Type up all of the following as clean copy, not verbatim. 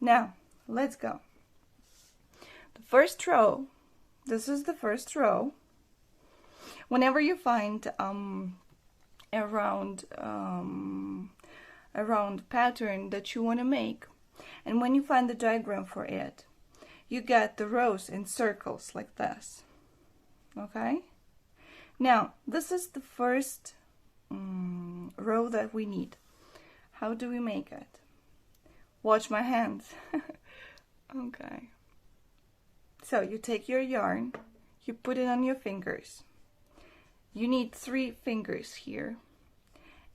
Now, let's go. The first row, this is the first row. Whenever you find a round pattern that you want to make, and when you find the diagram for it, you get the rows in circles like this. Okay? Now, this is the first row that we need. How do we make it? Watch my hands. Okay. So you take your yarn, you put it on your fingers. You need 3 fingers here.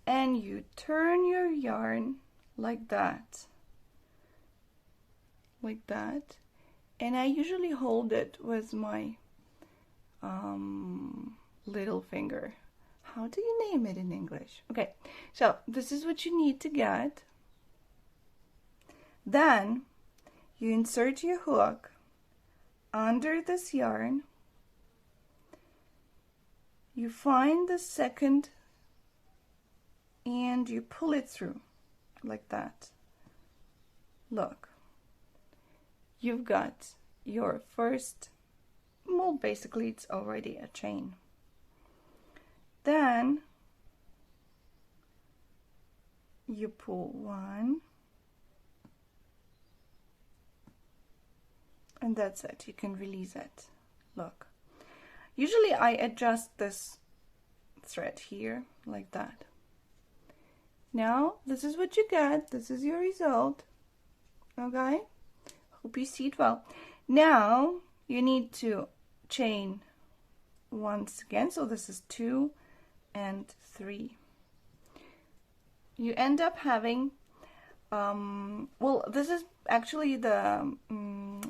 And you turn your yarn like that. Like that. And I usually hold it with my little finger. How do you name it in English? Okay, so this is what you need to get. Then you insert your hook under this yarn. You find the second and you pull it through like that. Look, you've got your first, well, basically it's already a chain. Then you pull 1, and that's it. You can release it. Look, usually I adjust this thread here like that. Now this is what you get. This is your result. Okay, hope you see it well. Now you need to chain once again, so this is 2 and 3. You end up having well, this is actually the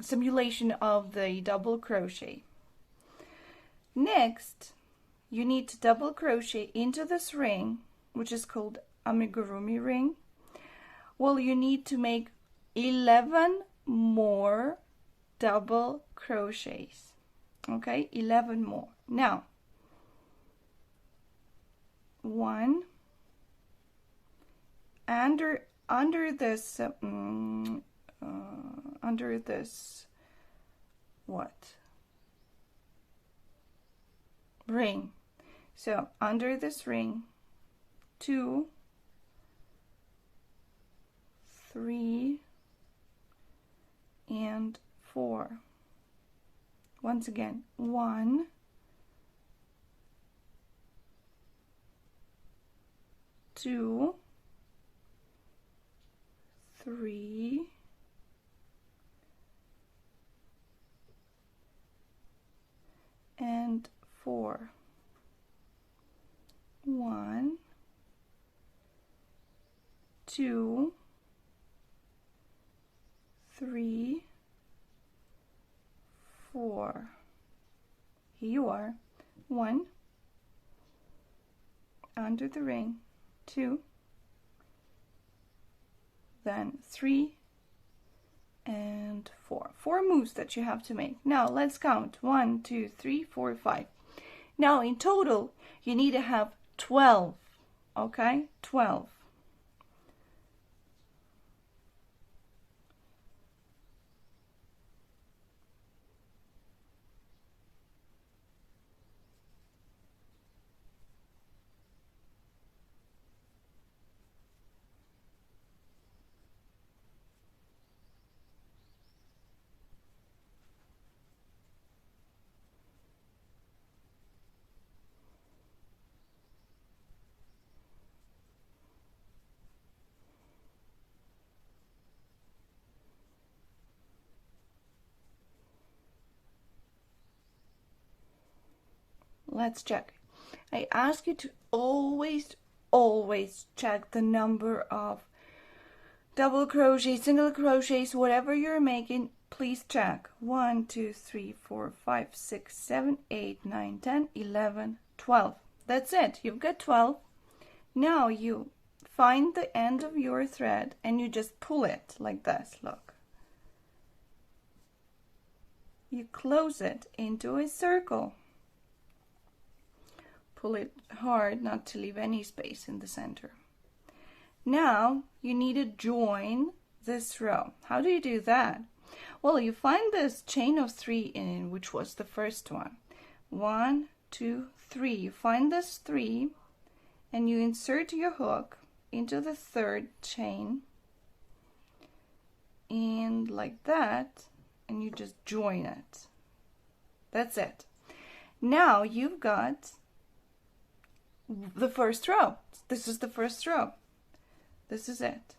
simulation of the double crochet. Next, you need to double crochet into this ring, which is called amigurumi ring. Well, you need to make 11 more double crochets. Okay, 11 more. Now, 1 under this what ring. So under this ring, 2, 3, and 4. Once again, 1, 2, 3, and 4. 1, 2, 3, 4. Here you are. 1 under the ring, 2, then 3 and 4. 4 moves that you have to make. Now let's count. 1, 2, 3, 4, 5. Now in total you need to have 12. Okay, 12. Let's check. I ask you to always check the number of double crochets, single crochets, whatever you're making. Please check. 1, 2, 3, 4, 5, 6, 7, 8, 9, 10, 11, 12. That's it. You've got 12. Now you find the end of your thread and you just pull it like this. Look. You close it into a circle. Pull it hard not to leave any space in the center. Now you need to join this row. How do you do that? Well, you find this chain of 3 in, which was the first one. 1, 2, 3. You find this 3 and you insert your hook into the third chain and like that, and you just join it. That's it. Now you've got the first row. This is the first row. This is it.